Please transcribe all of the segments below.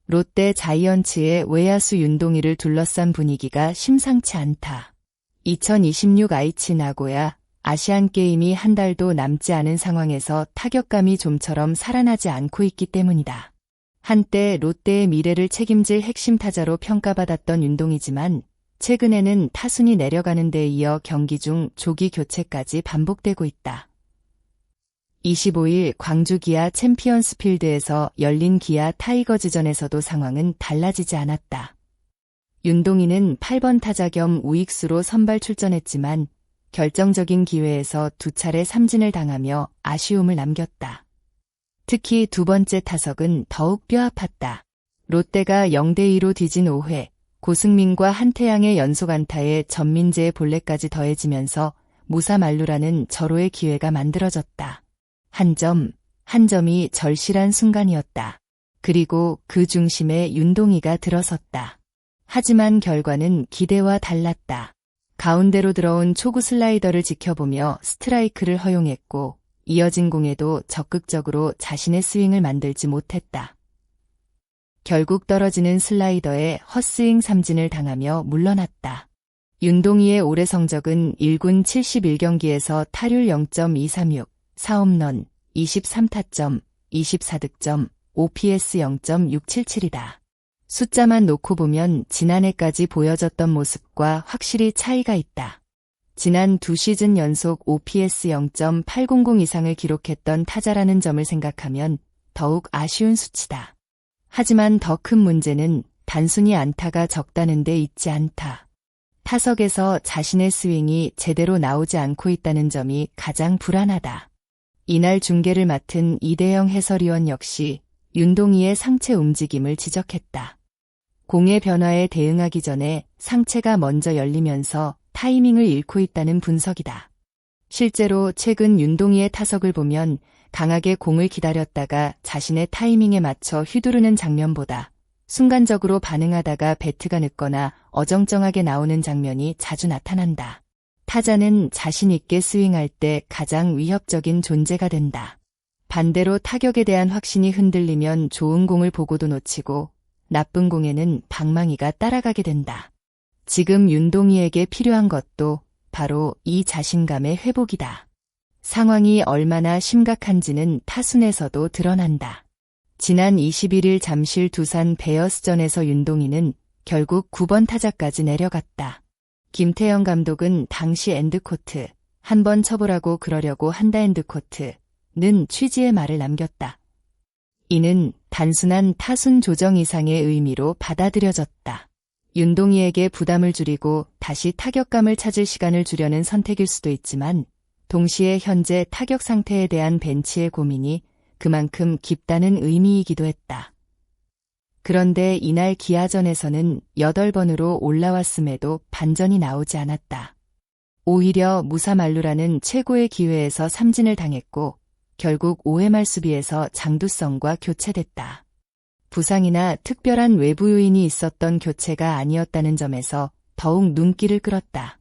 롯데 자이언츠의 외야수 윤동희를 둘러싼 분위기가 심상치 않다. 2026 아이치 나고야 아시안게임이 한 달도 남지 않은 상황에서 타격감이 좀처럼 살아나지 않고 있기 때문이다. 한때 롯데의 미래를 책임질 핵심 타자로 평가받았던 윤동희지만 최근에는 타순이 내려가는 데 이어 경기 중 조기 교체까지 반복되고 있다. 25일 광주 기아 챔피언스 필드에서 열린 기아 타이거즈전에서도 상황은 달라지지 않았다. 윤동희는 8번 타자 겸 우익수로 선발 출전했지만 결정적인 기회에서 두 차례 삼진을 당하며 아쉬움을 남겼다. 특히 두 번째 타석은 더욱 뼈아팠다. 롯데가 0대2로 뒤진 5회, 고승민과 한태양의 연속 안타에 전민재의 볼넷까지 더해지면서 무사만루라는 절호의 기회가 만들어졌다. 한 점이 절실한 순간이었다. 그리고 그 중심에 윤동희가 들어섰다. 하지만 결과는 기대와 달랐다. 가운데로 들어온 초구 슬라이더를 지켜보며 스트라이크를 허용했고 이어진 공에도 적극적으로 자신의 스윙을 만들지 못했다. 결국 떨어지는 슬라이더에 헛스윙 삼진을 당하며 물러났다. 윤동희의 올해 성적은 1군 71경기에서 타율 0.236, 4홈런, 23타점, 24득점, OPS 0.677이다. 숫자만 놓고 보면 지난해까지 보여줬던 모습과 확실히 차이가 있다. 지난 두 시즌 연속 OPS 0.800 이상을 기록했던 타자라는 점을 생각하면 더욱 아쉬운 수치다. 하지만 더 큰 문제는 단순히 안타가 적다는 데 있지 않다. 타석에서 자신의 스윙이 제대로 나오지 않고 있다는 점이 가장 불안하다. 이날 중계를 맡은 이대영 해설위원 역시 윤동희의 상체 움직임을 지적했다. 공의 변화에 대응하기 전에 상체가 먼저 열리면서 타이밍을 잃고 있다는 분석이다. 실제로 최근 윤동희의 타석을 보면 강하게 공을 기다렸다가 자신의 타이밍에 맞춰 휘두르는 장면보다 순간적으로 반응하다가 배트가 늦거나 어정쩡하게 나오는 장면이 자주 나타난다. 타자는 자신 있게 스윙할 때 가장 위협적인 존재가 된다. 반대로 타격에 대한 확신이 흔들리면 좋은 공을 보고도 놓치고 나쁜 공에는 방망이가 따라가게 된다. 지금 윤동희에게 필요한 것도 바로 이 자신감의 회복이다. 상황이 얼마나 심각한지는 타순에서도 드러난다. 지난 21일 잠실 두산 베어스전에서 윤동희는 결국 9번 타자까지 내려갔다. 김태형 감독은 당시 엔드코트, 한 번 쳐보라고 그러려고 한다 엔드코트는 취지의 말을 남겼다. 이는 단순한 타순 조정 이상의 의미로 받아들여졌다. 윤동희에게 부담을 줄이고 다시 타격감을 찾을 시간을 주려는 선택일 수도 있지만 동시에 현재 타격 상태에 대한 벤치의 고민이 그만큼 깊다는 의미이기도 했다. 그런데 이날 기아전에서는 8번으로 올라왔음에도 반전이 나오지 않았다. 오히려 무사만루라는 최고의 기회에서 삼진을 당했고 결국 5회 말 수비에서 장두성과 교체됐다. 부상이나 특별한 외부 요인이 있었던 교체가 아니었다는 점에서 더욱 눈길을 끌었다.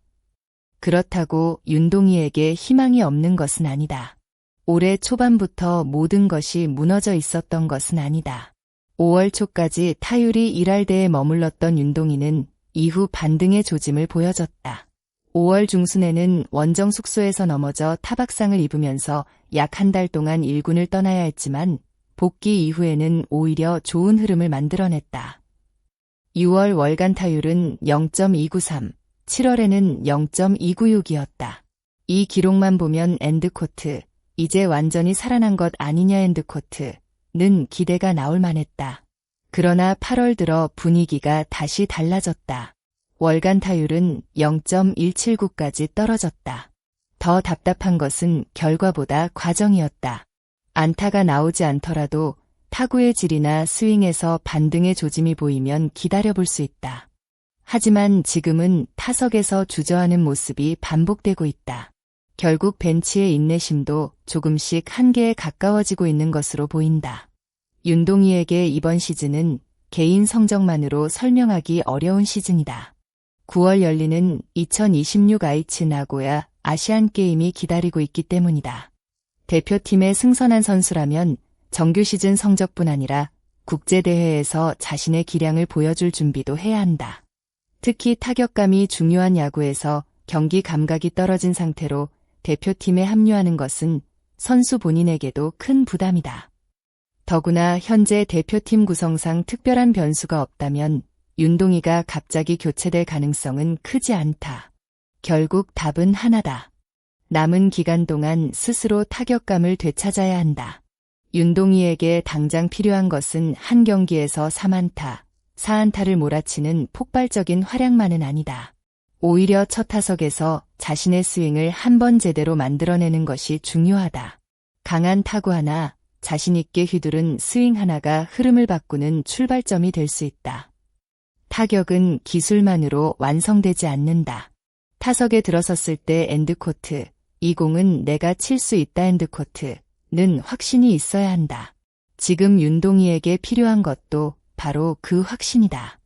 그렇다고 윤동희에게 희망이 없는 것은 아니다. 올해 초반부터 모든 것이 무너져 있었던 것은 아니다. 5월 초까지 타율이 1할대에 머물렀던 윤동희는 이후 반등의 조짐을 보여줬다. 5월 중순에는 원정 숙소에서 넘어져 타박상을 입으면서 약 한 달 동안 1군을 떠나야 했지만 복귀 이후에는 오히려 좋은 흐름을 만들어냈다. 6월 월간 타율은 0.293, 7월에는 0.296이었다. 이 기록만 보면 엔드코트, 이제 완전히 살아난 것 아니냐 엔드코트는 기대가 나올 만했다. 그러나 8월 들어 분위기가 다시 달라졌다. 월간 타율은 0.179까지 떨어졌다. 더 답답한 것은 결과보다 과정이었다. 안타가 나오지 않더라도 타구의 질이나 스윙에서 반등의 조짐이 보이면 기다려볼 수 있다. 하지만 지금은 타석에서 주저하는 모습이 반복되고 있다. 결국 벤치의 인내심도 조금씩 한계에 가까워지고 있는 것으로 보인다. 윤동희에게 이번 시즌은 개인 성적만으로 설명하기 어려운 시즌이다. 9월 열리는 2026 아이치 나고야 아시안게임이 기다리고 있기 때문이다. 대표팀에 승선한 선수라면 정규 시즌 성적뿐 아니라 국제대회에서 자신의 기량을 보여줄 준비도 해야 한다. 특히 타격감이 중요한 야구에서 경기 감각이 떨어진 상태로 대표팀에 합류하는 것은 선수 본인에게도 큰 부담이다. 더구나 현재 대표팀 구성상 특별한 변수가 없다면 윤동희가 갑자기 교체될 가능성은 크지 않다. 결국 답은 하나다. 남은 기간 동안 스스로 타격감을 되찾아야 한다. 윤동희에게 당장 필요한 것은 한 경기에서 3안타, 4안타를 몰아치는 폭발적인 활약만은 아니다. 오히려 첫 타석에서 자신의 스윙을 한 번 제대로 만들어내는 것이 중요하다. 강한 타구 하나, 자신 있게 휘두른 스윙 하나가 흐름을 바꾸는 출발점이 될 수 있다. 타격은 기술만으로 완성되지 않는다. 타석에 들어섰을 때 엔드코트, 이 공은 내가 칠 수 있다 엔드코트는 확신이 있어야 한다. 지금 윤동희에게 필요한 것도 바로 그 확신이다.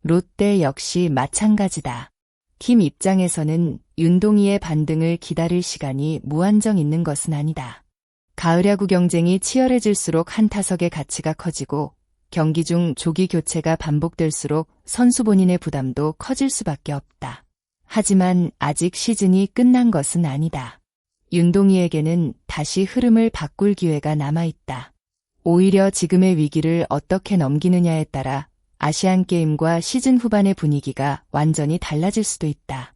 롯데 역시 마찬가지다. 팀 입장에서는 윤동희의 반등을 기다릴 시간이 무한정 있는 것은 아니다. 가을 야구 경쟁이 치열해질수록 한 타석의 가치가 커지고 경기 중 조기 교체가 반복될수록 선수 본인의 부담도 커질 수밖에 없다. 하지만 아직 시즌이 끝난 것은 아니다. 윤동희에게는 다시 흐름을 바꿀 기회가 남아있다. 오히려 지금의 위기를 어떻게 넘기느냐에 따라 아시안게임과 시즌 후반의 분위기가 완전히 달라질 수도 있다.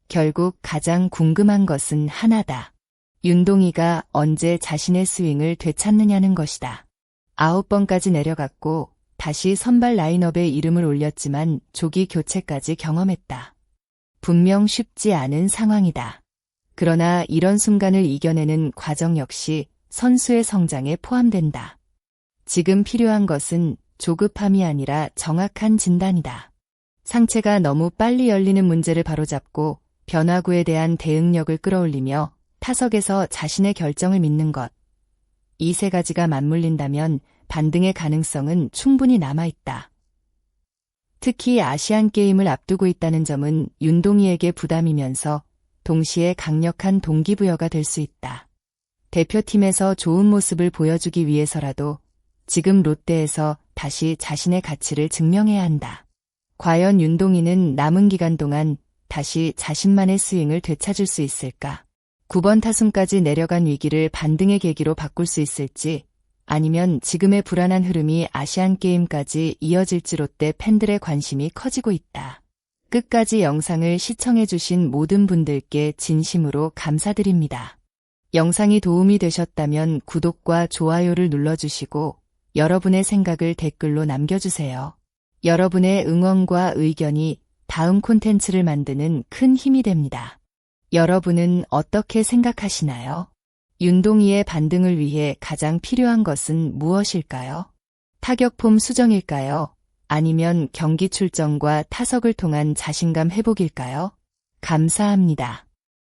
결국 가장 궁금한 것은 하나다. 윤동희가 언제 자신의 스윙을 되찾느냐는 것이다. 9번까지 내려갔고 다시 선발 라인업에 이름을 올렸지만 조기 교체까지 경험했다. 분명 쉽지 않은 상황이다. 그러나 이런 순간을 이겨내는 과정 역시 선수의 성장에 포함된다. 지금 필요한 것은 조급함이 아니라 정확한 진단이다. 상체가 너무 빨리 열리는 문제를 바로잡고 변화구에 대한 대응력을 끌어올리며 타석에서 자신의 결정을 믿는 것. 이 세 가지가 맞물린다면 반등의 가능성은 충분히 남아있다. 특히 아시안게임을 앞두고 있다는 점은 윤동희에게 부담이면서 동시에 강력한 동기부여가 될 수 있다. 대표팀에서 좋은 모습을 보여주기 위해서라도 지금 롯데에서 다시 자신의 가치를 증명해야 한다. 과연 윤동희는 남은 기간 동안 다시 자신만의 스윙을 되찾을 수 있을까? 9번 타순까지 내려간 위기를 반등의 계기로 바꿀 수 있을지, 아니면 지금의 불안한 흐름이 아시안게임까지 이어질지 롯데 팬들의 관심이 커지고 있다. 끝까지 영상을 시청해주신 모든 분들께 진심으로 감사드립니다. 영상이 도움이 되셨다면 구독과 좋아요를 눌러주시고 여러분의 생각을 댓글로 남겨주세요. 여러분의 응원과 의견이 다음 콘텐츠를 만드는 큰 힘이 됩니다. 여러분은 어떻게 생각하시나요? 윤동희의 반등을 위해 가장 필요한 것은 무엇일까요? 타격폼 수정일까요? 아니면 경기 출전과 타석을 통한 자신감 회복일까요? 감사합니다.